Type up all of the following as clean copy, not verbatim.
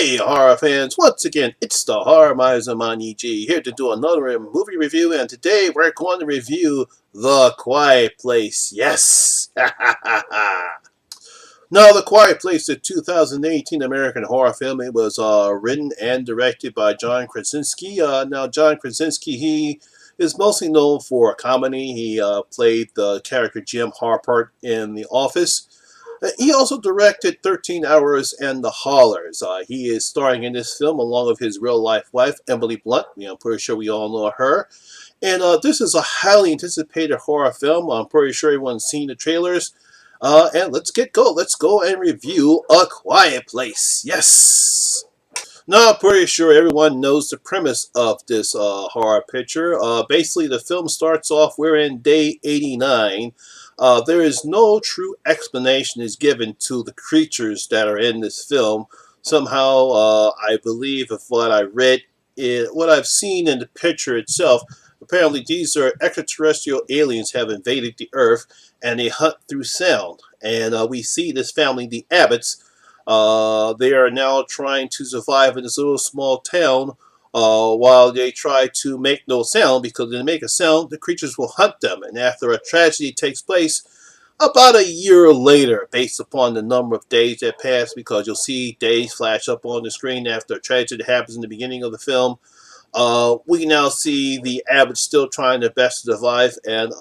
Hey horror fans, once again it's the Horror Miser Monty G here to do another movie review, and today we're going to review The Quiet Place. Yes! Now, The Quiet Place, a 2018 American horror film. It was written and directed by John Krasinski. Now, John Krasinski, he is mostly known for comedy. He played the character Jim Harper in The Office. He also directed 13 Hours and The Haulers. He is starring in this film along with his real-life wife, Emily Blunt. I'm pretty sure we all know her. And this is a highly anticipated horror film. I'm pretty sure everyone's seen the trailers. And let's go. Let's go and review A Quiet Place. Yes! Now, I'm pretty sure everyone knows the premise of this horror picture. Basically, the film starts off, we're in day 89. There is no true explanation is given to the creatures that are in this film. Somehow, I believe of what I read, what I've seen in the picture itself, apparently these are extraterrestrial aliens have invaded the Earth, and they hunt through sound. And we see this family, the Abbotts. They are now trying to survive in this little small town while they try to make no sound, because when they make a sound, the creatures will hunt them. And after a tragedy takes place, about a year later, based upon the number of days that pass, because you'll see days flash up on the screen after a tragedy happens in the beginning of the film, we now see the Abbotts still trying their best to survive. And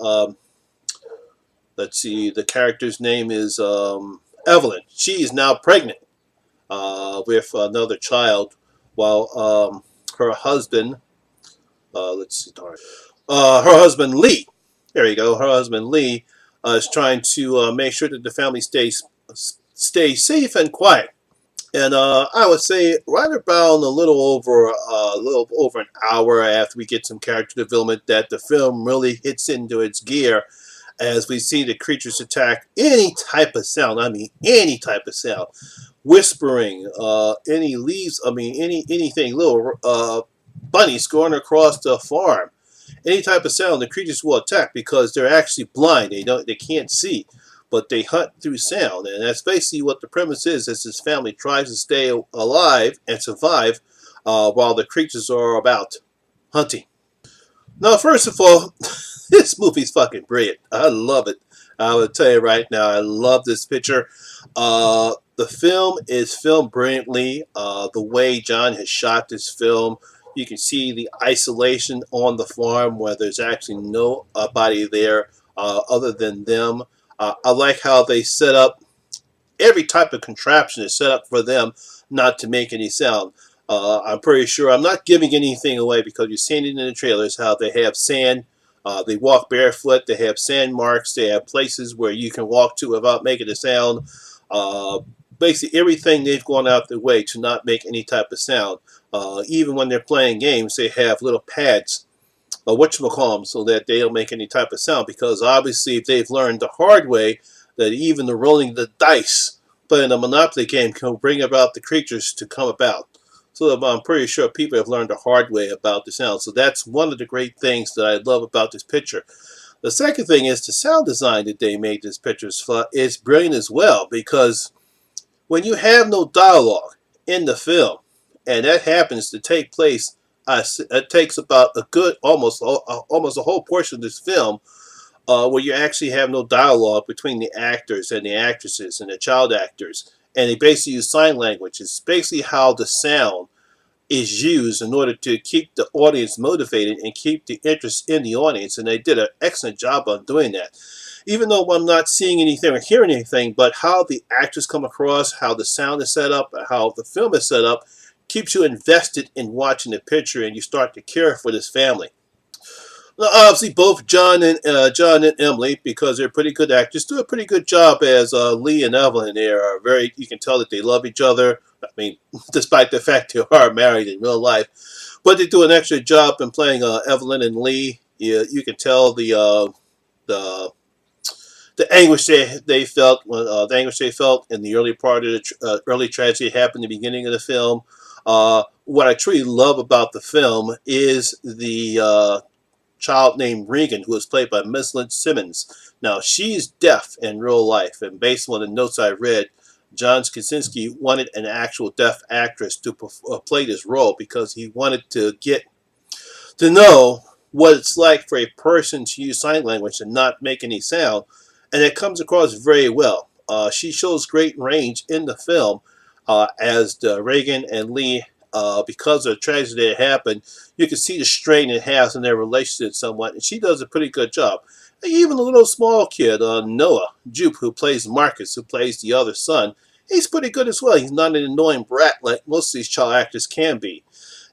let's see, the character's name is Evelyn. She is now pregnant with another child, while her husband, let's see, her husband Lee, there you go, her husband Lee is trying to make sure that the family stays safe and quiet. And I would say right about a little over an hour after we get some character development, that the film really hits into its gear, as we see the creatures attack any type of sound. I mean, any type of sound. Whispering, any leaves, I mean, anything, little bunnies going across the farm. Any type of sound, the creatures will attack, because they're actually blind. They can't see, but they hunt through sound. And that's basically what the premise is, as this family tries to stay alive and survive while the creatures are about hunting. Now, first of all, this movie's fucking brilliant. I love it. I will tell you right now, I love this picture. The film is filmed brilliantly. The way John has shot this film, you can see the isolation on the farm where there's actually nobody there other than them. I like how they set up every type of contraption is set up for them not to make any sound. I'm pretty sure I'm not giving anything away, because you're seeing it in the trailers how they have sand. They walk barefoot. They have sand marks. They have places where you can walk to without making a sound. Basically, everything they've gone out their way to not make any type of sound. Even when they're playing games, they have little pads, whatchamacallit, so that they don't make any type of sound. Because obviously, they've learned the hard way that even the rolling the dice playing a Monopoly game can bring about the creatures to come about. So I'm pretty sure people have learned the hard way about the sound. So that's one of the great things that I love about this picture. The second thing is the sound design that they made this picture is brilliant as well, because when you have no dialogue in the film, and that happens to take place, it takes about a good almost a whole portion of this film where you actually have no dialogue between the actors and the actresses and the child actors. And they basically use sign language. It's basically how the sound is used in order to keep the audience motivated and keep the interest in the audience. And they did an excellent job on doing that. Even though I'm not seeing anything or hearing anything, but how the actors come across, how the sound is set up, how the film is set up, keeps you invested in watching the picture, and you start to care for this family. Now, obviously, both John and Emily, because they're pretty good actors, do a pretty good job as Lee and Evelyn. They are you can tell that they love each other. I mean, despite the fact they are married in real life, but they do an extra job in playing Evelyn and Lee. You can tell the anguish they felt when the anguish they felt in the early part of the early tragedy that happened in the beginning of the film. What I truly love about the film is the child named Regan, who is played by Miss Lynn Simmons. Now, she's deaf in real life, and based on the notes I read, John Krasinski wanted an actual deaf actress to play this role because he wanted to get to know what it's like for a person to use sign language and not make any sound, and it comes across very well. She shows great range in the film as the Reagan and Lee, because of the tragedy that happened, you can see the strain it has in their relationship somewhat, and she does a pretty good job. Even a little small kid, Noah Jupe, who plays Marcus, who plays the other son, he's pretty good as well. He's not an annoying brat like most of these child actors can be.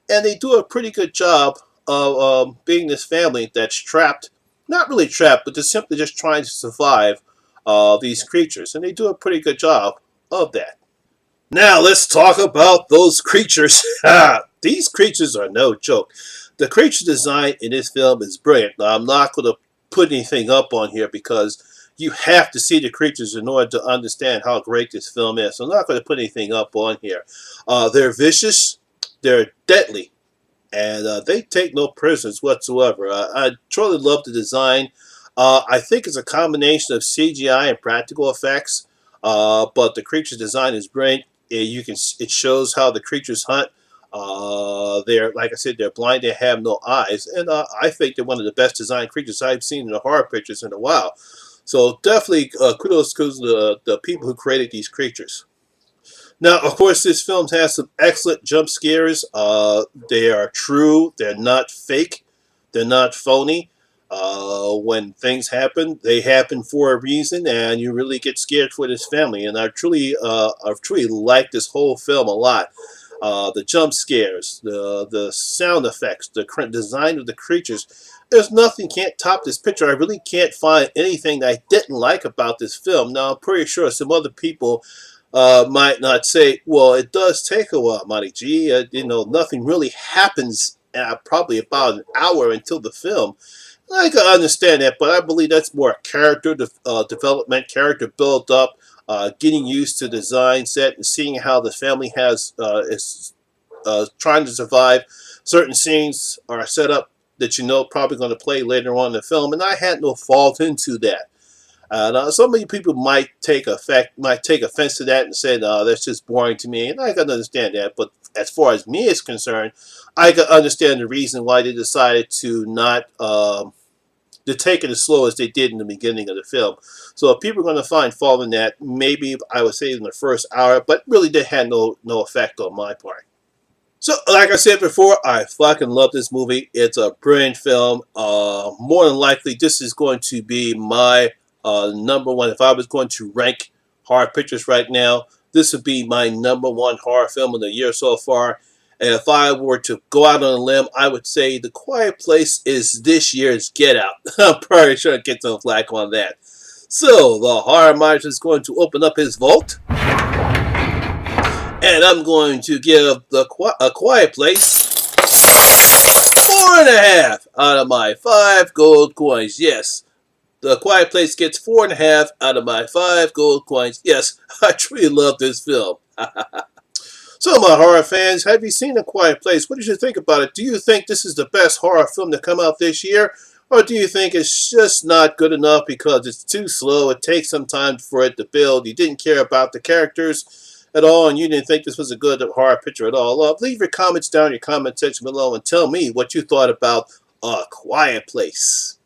And they do a pretty good job of being this family that's trapped, not really trapped, but just simply just trying to survive these creatures. And they do a pretty good job of that. Now let's talk about those creatures. These creatures are no joke. The creature design in this film is brilliant. Now, I'm not going to put anything up on here because you have to see the creatures in order to understand how great this film is. So I'm not going to put anything up on here. They're vicious, they're deadly, and they take no prisoners whatsoever. I truly love the design. I think it's a combination of CGI and practical effects, but the creature design is brilliant. It shows how the creatures hunt. They're, like I said, they're blind. They have no eyes, and I think they're one of the best designed creatures I've seen in the horror pictures in a while. So definitely kudos to the people who created these creatures. Now, of course, this film has some excellent jump scares. They are true. They're not fake. They're not phony. When things happen, they happen for a reason, and you really get scared for this family. And I've truly liked this whole film a lot. The jump scares, the sound effects, the design of the creatures. There's nothing can't top this picture. I really can't find anything that I didn't like about this film. Now, I'm pretty sure some other people might not say, well, it does take a while, Monty G. Nothing really happens probably about an hour until the film. I can understand that, but I believe that's more character development, character build up, getting used to the design set and seeing how the family is trying to survive. Certain scenes are set up that probably going to play later on in the film, and I had no fault into that. Some of you people might take offense to that and say, "No, that's just boring to me," and I can understand that. But as far as me is concerned, I can understand the reason why they decided to not to take it as slow as they did in the beginning of the film. So if people are going to find fault in that, maybe I would say in the first hour, but really they had no effect on my part. So, like I said before, I fucking love this movie. It's a brilliant film. More than likely, this is going to be my number one. If I was going to rank horror pictures right now, this would be my number one horror film of the year so far. And if I were to go out on a limb, I would say The Quiet Place is this year's Get Out. I'm probably sure I'll get some flack on that. So, the Horror Miser is going to open up his vault. And I'm going to give A Quiet Place 4.5 out of my 5 gold coins. Yes, The Quiet Place gets 4.5 out of my 5 gold coins. Yes, I truly love this film. So, my horror fans, have you seen A Quiet Place? What did you think about it? Do you think this is the best horror film to come out this year? Or do you think it's just not good enough because it's too slow? It takes some time for it to build. You didn't care about the characters at all, and you didn't think this was a good horror picture at all. Leave your comments down in your comment section below and tell me what you thought about A Quiet Place.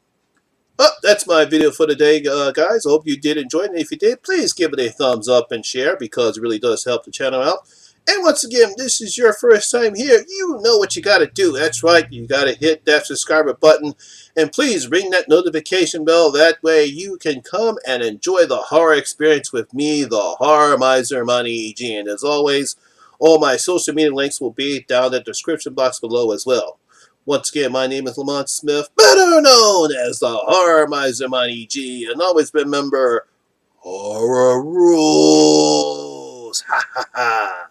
Well, that's my video for today, guys. I hope you did enjoy it. And if you did, please give it a thumbs up and share because it really does help the channel out. And once again, this is your first time here, you know what you got to do. That's right, you got to hit that subscriber button. And please ring that notification bell. That way you can come and enjoy the horror experience with me, the Horror Miser Monty G. And as always, all my social media links will be down in the description box below as well. Once again, my name is Lamont Smith, better known as the Horror Miser Monty G. And always remember, horror rules. Ha ha ha.